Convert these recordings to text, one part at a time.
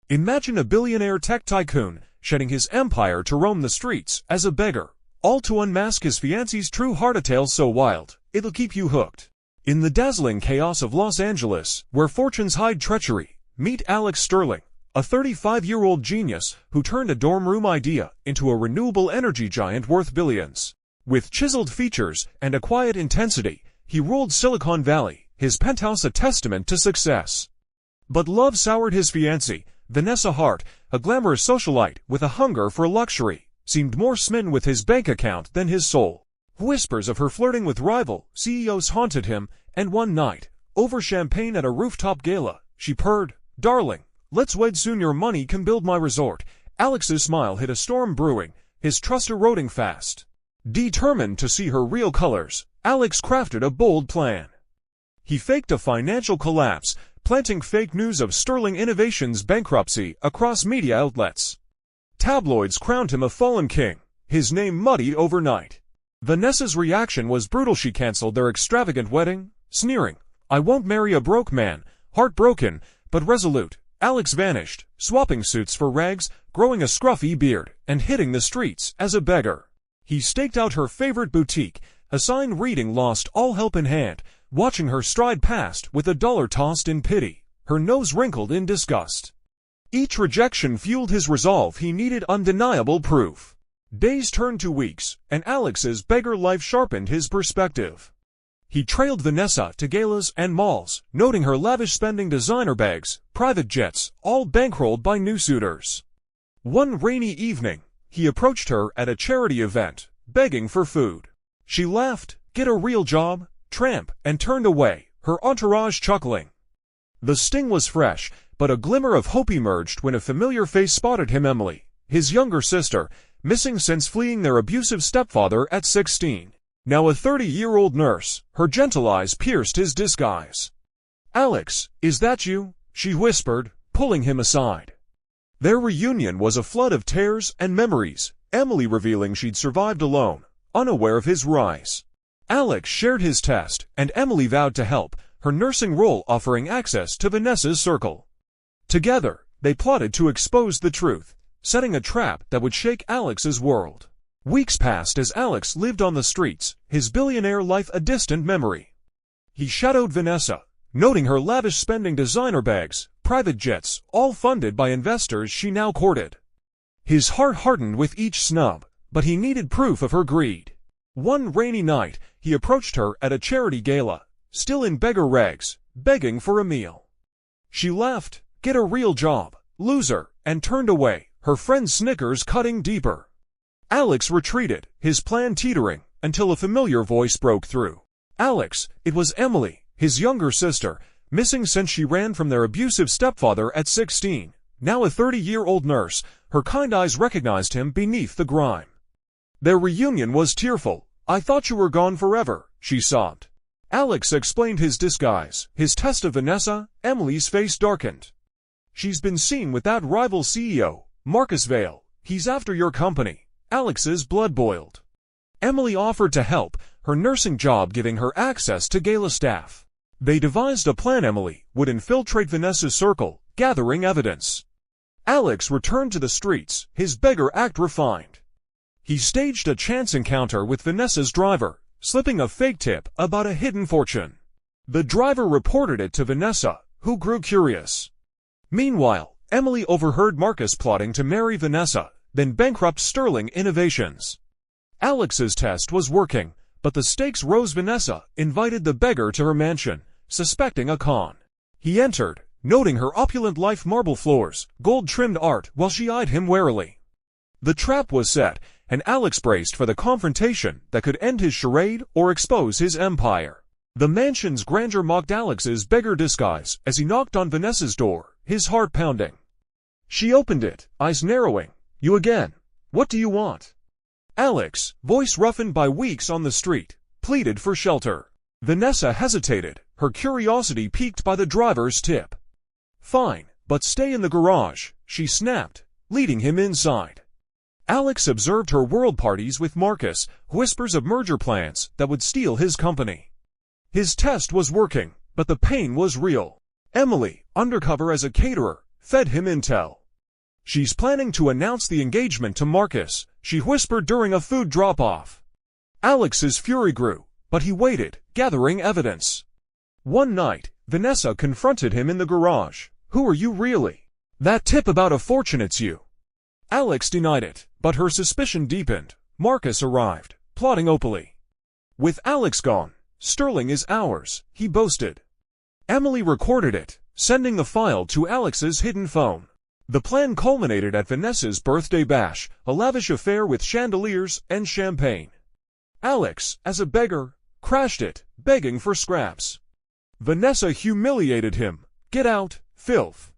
Imagine a billionaire tech tycoon shedding his empire to roam the streets as a beggar, all to unmask his fiancée's true heart. A tale so wild, it'll keep you hooked. In the dazzling chaos of Los Angeles, where fortunes hide treachery, meet Alex Sterling, a 35-year-old genius who turned a dorm room idea into a renewable energy giant worth billions. With chiseled features and a quiet intensity, he ruled Silicon Valley, his penthouse a testament to success. But love soured his fiancée. Vanessa Hart, a glamorous socialite with a hunger for luxury, seemed more smitten with his bank account than his soul. Whispers of her flirting with rival CEOs haunted him, and one night, over champagne at a rooftop gala, she purred, "Darling, let's wed soon, your money can build my resort." Alex's smile hid a storm brewing, his trust eroding fast. Determined to see her real colors, Alex crafted a bold plan. He faked a financial collapse, planting fake news of Sterling Innovations' bankruptcy across media outlets. Tabloids crowned him a fallen king, his name muddied overnight. Vanessa's reaction was brutal. She canceled their extravagant wedding, sneering, "I won't marry a broke man." Heartbroken, but resolute, Alex vanished, swapping suits for rags, growing a scruffy beard, and hitting the streets as a beggar. He staked out her favorite boutique, a sign reading "Lost all help in hand," watching her stride past with a dollar tossed in pity, her nose wrinkled in disgust. Each rejection fueled his resolve. He needed undeniable proof. Days turned to weeks, and Alex's beggar life sharpened his perspective. He trailed Vanessa to galas and malls, noting her lavish spending, designer bags, private jets, all bankrolled by new suitors. One rainy evening, he approached her at a charity event, begging for food. She laughed, "Get a real job, tramp," and turned away, her entourage chuckling. The sting was fresh, but a glimmer of hope emerged when a familiar face spotted him. Emily, his younger sister, missing since fleeing their abusive stepfather at 16. Now a 30-year-old nurse, her gentle eyes pierced his disguise. "Alex, is that you?" she whispered, pulling him aside. Their reunion was a flood of tears and memories, Emily revealing she'd survived alone, unaware of his rise. Alex shared his test, and Emily vowed to help, her nursing role offering access to Vanessa's circle. Together, they plotted to expose the truth, setting a trap that would shake Alex's world. Weeks passed as Alex lived on the streets, his billionaire life a distant memory. He shadowed Vanessa, noting her lavish spending, designer bags, private jets, all funded by investors she now courted. His heart hardened with each snub, but he needed proof of her greed. One rainy night, he approached her at a charity gala, still in beggar rags, begging for a meal. She laughed, "Get a real job, loser," and turned away, her friend's snickers cutting deeper. Alex retreated, his plan teetering, until a familiar voice broke through. Alex, it was Emily, his younger sister, missing since she ran from their abusive stepfather at 16. Now a 30-year-old nurse, her kind eyes recognized him beneath the grime. Their reunion was tearful. "I thought you were gone forever," she sobbed. Alex explained his disguise, his test of Vanessa. Emily's face darkened. "She's been seen with that rival CEO, Marcus Vale. He's after your company." Alex's blood boiled. Emily offered to help, her nursing job giving her access to gala staff. They devised a plan. Emily would infiltrate Vanessa's circle, gathering evidence. Alex returned to the streets, his beggar act refined. He staged a chance encounter with Vanessa's driver, slipping a fake tip about a hidden fortune. The driver reported it to Vanessa, who grew curious. Meanwhile, Emily overheard Marcus plotting to marry Vanessa, then bankrupt Sterling Innovations. Alex's test was working, but the stakes rose. Vanessa invited the beggar to her mansion, suspecting a con. He entered, noting her opulent life, marble floors, gold-trimmed art, while she eyed him warily. The trap was set, and Alex braced for the confrontation that could end his charade or expose his empire. The mansion's grandeur mocked Alex's beggar disguise as he knocked on Vanessa's door, his heart pounding. She opened it, eyes narrowing. "You again? What do you want?" Alex, voice roughened by weeks on the street, pleaded for shelter. Vanessa hesitated, her curiosity piqued by the driver's tip. "Fine, but stay in the garage," she snapped, leading him inside. Alex observed her world parties with Marcus, whispers of merger plans that would steal his company. His test was working, but the pain was real. Emily, undercover as a caterer, fed him intel. She's planning to announce the engagement to Marcus, she whispered during a food drop-off. Alex's fury grew, but he waited, gathering evidence. One night, Vanessa confronted him in the garage. Who are you really? That tip about a fortune, it's you. Alex denied it, but her suspicion deepened. Marcus arrived, plotting openly. With Alex gone, Sterling is ours, he boasted. Emily recorded it, sending the file to Alex's hidden phone. The plan culminated at Vanessa's birthday bash, a lavish affair with chandeliers and champagne. Alex, as a beggar, crashed it, begging for scraps. Vanessa humiliated him. Get out, filth.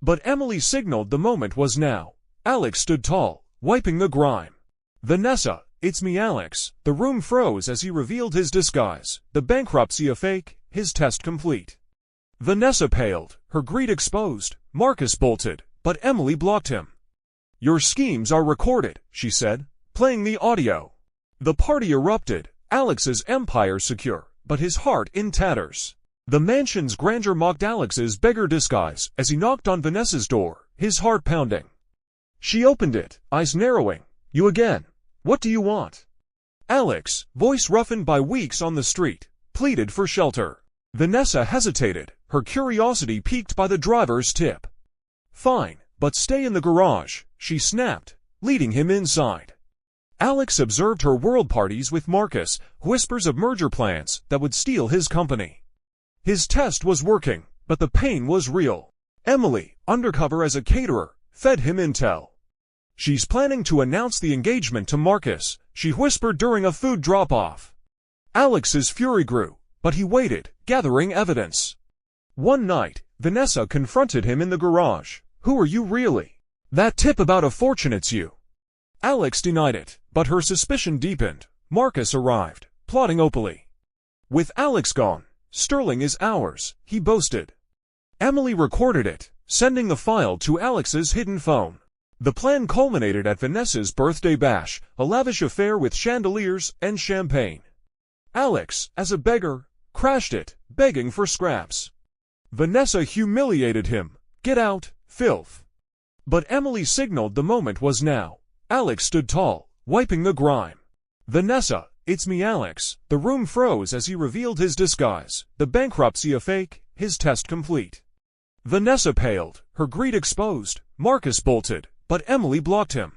But Emily signaled the moment was now. Alex stood tall, wiping the grime. Vanessa, it's me, Alex. The room froze as he revealed his disguise, the bankruptcy a fake, his test complete. Vanessa paled, her greed exposed. Marcus bolted, but Emily blocked him. Your schemes are recorded, she said, playing the audio. The party erupted, Alex's empire secure, but his heart in tatters. The mansion's grandeur mocked Alex's beggar disguise as he knocked on Vanessa's door, his heart pounding. She opened it, eyes narrowing. You again. What do you want? Alex, voice roughened by weeks on the street, pleaded for shelter. Vanessa hesitated, her curiosity piqued by the driver's tip. Fine, but stay in the garage, she snapped, leading him inside. Alex observed her world parties with Marcus, whispers of merger plans that would steal his company. His test was working, but the pain was real. Emily, undercover as a caterer, fed him intel. She's planning to announce the engagement to Marcus, she whispered during a food drop-off. Alex's fury grew, but he waited, gathering evidence. One night, Vanessa confronted him in the garage. Who are you really? That tip about a fortune, it's you. Alex denied it, but her suspicion deepened. Marcus arrived, plotting openly. With Alex gone, Sterling is ours, he boasted. Emily recorded it, sending the file to Alex's hidden phone. The plan culminated at Vanessa's birthday bash, a lavish affair with chandeliers and champagne. Alex, as a beggar, crashed it, begging for scraps. Vanessa humiliated him. Get out, filth. But Emily signaled the moment was now. Alex stood tall, wiping the grime. Vanessa, it's me, Alex. The room froze as he revealed his disguise, the bankruptcy a fake, his test complete. Vanessa paled, her greed exposed. Marcus bolted, but Emily blocked him.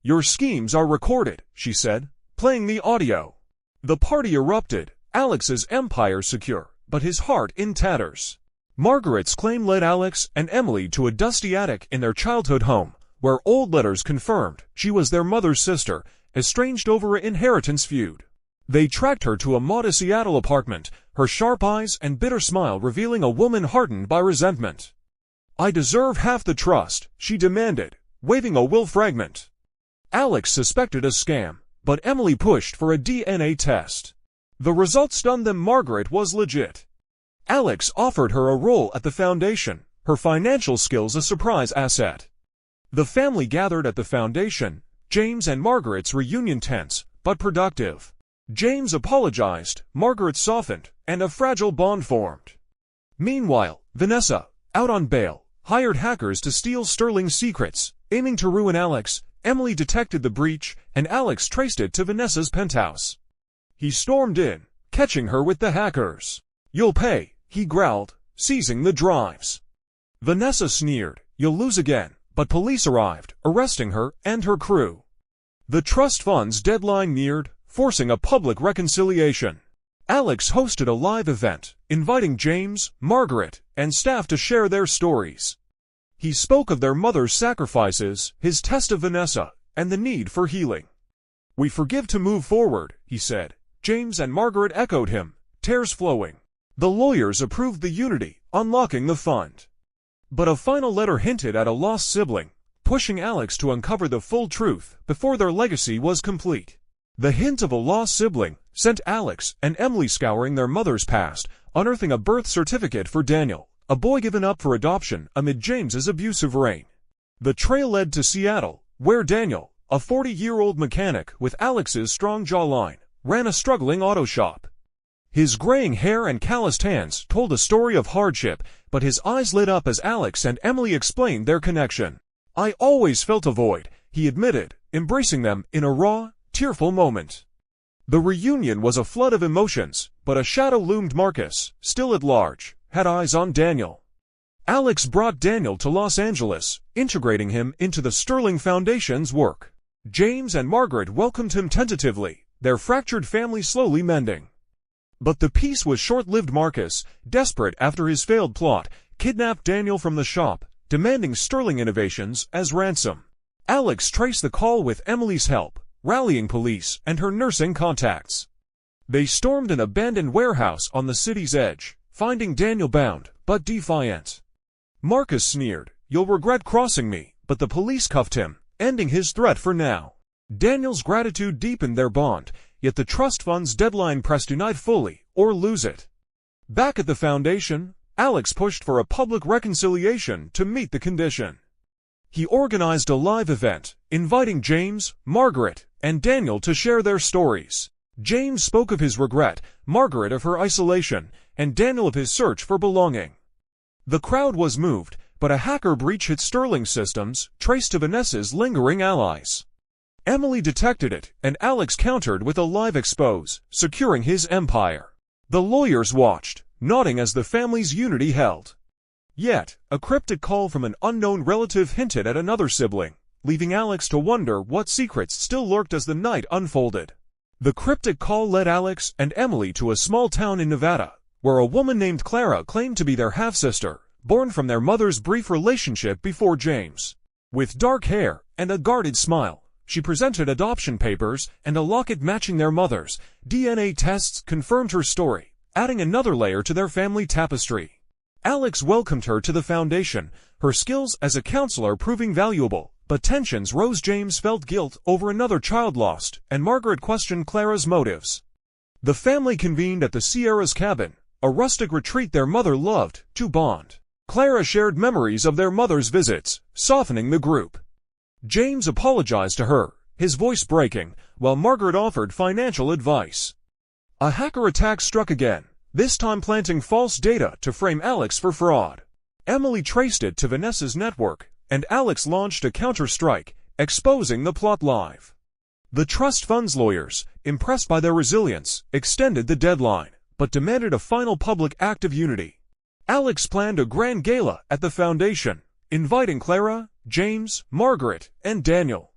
Your schemes are recorded, she said, playing the audio. The party erupted, Alex's empire secure, but his heart in tatters. Margaret's claim led Alex and Emily to a dusty attic in their childhood home, where old letters confirmed she was their mother's sister, estranged over an inheritance feud. They tracked her to a modest Seattle apartment, her sharp eyes and bitter smile revealing a woman hardened by resentment. I deserve half the trust, she demanded, waving a will fragment. Alex suspected a scam, but Emily pushed for a DNA test. The results stunned them. Margaret was legit. Alex offered her a role at the foundation, her financial skills a surprise asset. The family gathered at the foundation, James and Margaret's reunion tense, but productive. James apologized, Margaret softened, and a fragile bond formed. Meanwhile, Vanessa, out on bail, hired hackers to steal Sterling's secrets, aiming to ruin Alex. Emily detected the breach, and Alex traced it to Vanessa's penthouse. He stormed in, catching her with the hackers. You'll pay, he growled, seizing the drives. Vanessa sneered, you'll lose again, but police arrived, arresting her and her crew. The trust fund's deadline neared, forcing a public reconciliation. Alex hosted a live event, inviting James, Margaret, and staff to share their stories. He spoke of their mother's sacrifices, his test of Vanessa, and the need for healing. We forgive to move forward, he said. James and Margaret echoed him, tears flowing. The lawyers approved the unity, unlocking the fund. But a final letter hinted at a lost sibling, pushing Alex to uncover the full truth before their legacy was complete. The hint of a lost sibling sent Alex and Emily scouring their mother's past, unearthing a birth certificate for Daniel, a boy given up for adoption amid James's abusive reign. The trail led to Seattle, where Daniel, a 40-year-old mechanic with Alex's strong jawline, ran a struggling auto shop. His graying hair and calloused hands told a story of hardship, but his eyes lit up as Alex and Emily explained their connection. "I always felt a void," he admitted, embracing them in a raw, tearful moment. The reunion was a flood of emotions, but a shadow loomed. Marcus, still at large, had eyes on Daniel. Alex brought Daniel to Los Angeles, integrating him into the Sterling Foundation's work. James and Margaret welcomed him tentatively, their fractured family slowly mending. But the peace was short-lived. Marcus, desperate after his failed plot, kidnapped Daniel from the shop, demanding Sterling Innovations as ransom. Alex traced the call with Emily's help, rallying police and her nursing contacts. They stormed an abandoned warehouse on the city's edge, finding Daniel bound, but defiant. Marcus sneered, "You'll regret crossing me," but the police cuffed him, ending his threat for now. Daniel's gratitude deepened their bond, yet the trust fund's deadline pressed: unite fully, or lose it. Back at the foundation, Alex pushed for a public reconciliation to meet the condition. He organized a live event, inviting James, Margaret, and Daniel to share their stories. James spoke of his regret, Margaret of her isolation, and Daniel of his search for belonging. The crowd was moved, but a hacker breach hit Sterling systems, traced to Vanessa's lingering allies. Emily detected it, and Alex countered with a live expose, securing his empire. The lawyers watched, nodding as the family's unity held. Yet, a cryptic call from an unknown relative hinted at another sibling, leaving Alex to wonder what secrets still lurked as the night unfolded. The cryptic call led Alex and Emily to a small town in Nevada, where a woman named Clara claimed to be their half-sister, born from their mother's brief relationship before James. With dark hair and a guarded smile, she presented adoption papers and a locket matching their mother's. DNA tests confirmed her story, adding another layer to their family tapestry. Alex welcomed her to the foundation, her skills as a counselor proving valuable, but tensions rose. James felt guilt over another child lost, and Margaret questioned Clara's motives. The family convened at the Sierra's cabin, a rustic retreat their mother loved, to bond. Clara shared memories of their mother's visits, softening the group. James apologized to her, his voice breaking, while Margaret offered financial advice. A hacker attack struck again, this time planting false data to frame Alex for fraud. Emily traced it to Vanessa's network, and Alex launched a counter-strike, exposing the plot live. The trust fund's lawyers, impressed by their resilience, extended the deadline, but demanded a final public act of unity. Alex planned a grand gala at the foundation, inviting Clara, James, Margaret, and Daniel.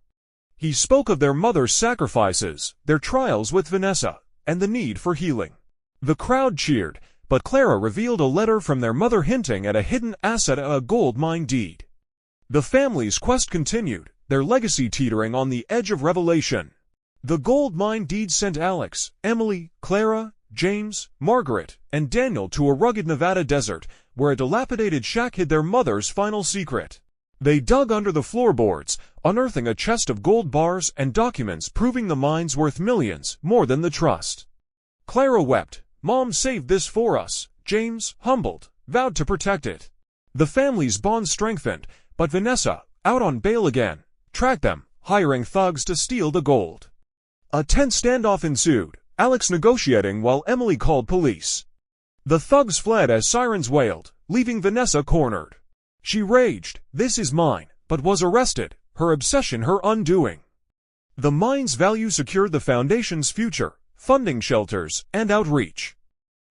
He spoke of their mother's sacrifices, their trials with Vanessa, and the need for healing. The crowd cheered, but Clara revealed a letter from their mother hinting at a hidden asset, a gold mine deed. The family's quest continued, their legacy teetering on the edge of revelation. The gold mine deed sent Alex, Emily, Clara, James, Margaret, and Daniel to a rugged Nevada desert, where a dilapidated shack hid their mother's final secret. They dug under the floorboards, unearthing a chest of gold bars and documents proving the mine's worth millions, more than the trust. Clara wept, "Mom saved this for us." James, humbled, vowed to protect it. The family's bond strengthened, but Vanessa, out on bail again, tracked them, hiring thugs to steal the gold. A tense standoff ensued, Alex negotiating while Emily called police. The thugs fled as sirens wailed, leaving Vanessa cornered. She raged, "This is mine," but was arrested, her obsession her undoing. The mine's value secured the foundation's future, funding shelters, and outreach.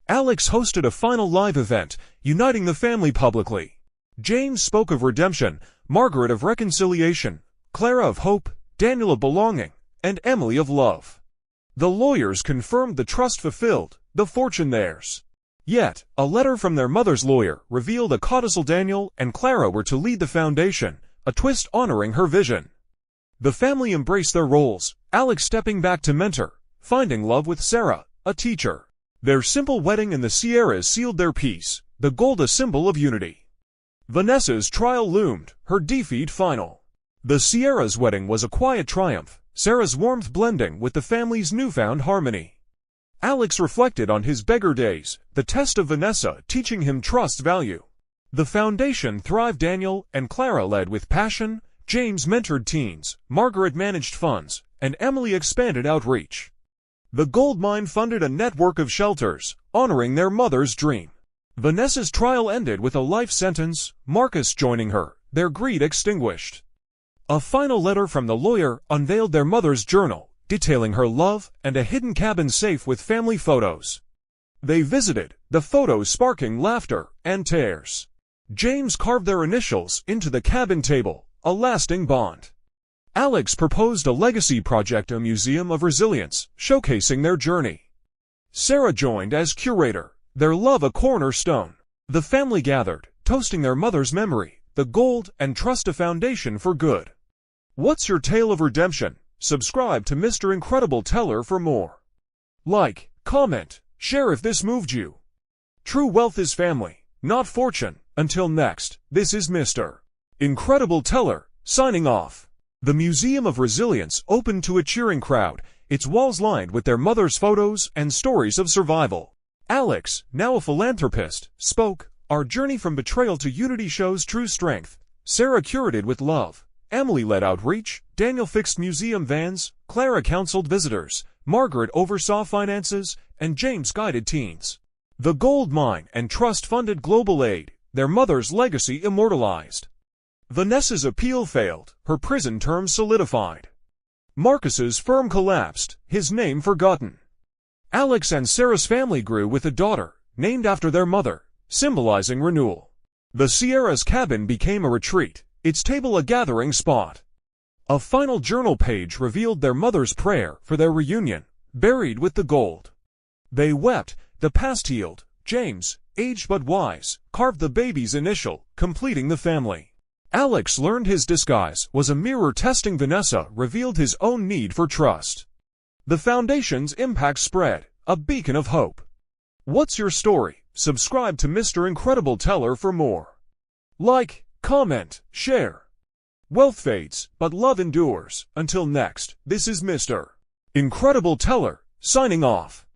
Alex hosted a final live event, uniting the family publicly. James spoke of redemption, Margaret of reconciliation, Clara of hope, Daniel of belonging, and Emily of love. The lawyers confirmed the trust fulfilled, the fortune theirs. Yet, a letter from their mother's lawyer revealed a codicil. Daniel and Clara were to lead the foundation, a twist honoring her vision. The family embraced their roles, Alex stepping back to mentor, finding love with Sarah, a teacher. Their simple wedding in the Sierras sealed their peace, the gold a symbol of unity. Vanessa's trial loomed, her defeat final. The Sierras' wedding was a quiet triumph, Sarah's warmth blending with the family's newfound harmony. Alex reflected on his beggar days, the test of Vanessa teaching him trust's value. The foundation thrived. Daniel and Clara led with passion, James mentored teens, Margaret managed funds, and Emily expanded outreach. The gold mine funded a network of shelters, honoring their mother's dream. Vanessa's trial ended with a life sentence, Marcus joining her, their greed extinguished. A final letter from the lawyer unveiled their mother's journal, detailing her love and a hidden cabin safe with family photos. They visited, the photos sparking laughter and tears. James carved their initials into the cabin table, a lasting bond. Alex proposed a legacy project, a museum of resilience, showcasing their journey. Sarah joined as curator, their love a cornerstone. The family gathered, toasting their mother's memory, the gold and trust a foundation for good. What's your tale of redemption? Subscribe to Mr. Incredible Teller for more. Like, comment, share if this moved you. True wealth is family, not fortune. Until next, this is Mr. Incredible Teller, signing off. The Museum of Resilience opened to a cheering crowd, its walls lined with their mother's photos and stories of survival. Alex, now a philanthropist, spoke, "Our journey from betrayal to unity shows true strength." Sarah curated with love. Emily led outreach. Daniel fixed museum vans. Clara counseled visitors. Margaret oversaw finances, and James guided teens. The gold mine and trust funded global aid, their mother's legacy immortalized. Vanessa's appeal failed, her prison term solidified. Marcus's firm collapsed, his name forgotten. Alex and Sarah's family grew with a daughter, named after their mother, symbolizing renewal. The Sierra's cabin became a retreat, its table a gathering spot. A final journal page revealed their mother's prayer for their reunion, buried with the gold. They wept, the past healed. James, aged but wise, carved the baby's initial, completing the family. Alex learned his disguise was a mirror testing. Vanessa revealed his own need for trust. The foundation's impact spread, a beacon of hope. What's your story? Subscribe to Mr. Incredible Teller for more. Like, comment, share. Wealth fades, but love endures. Until next, this is Mr. Incredible Teller, signing off.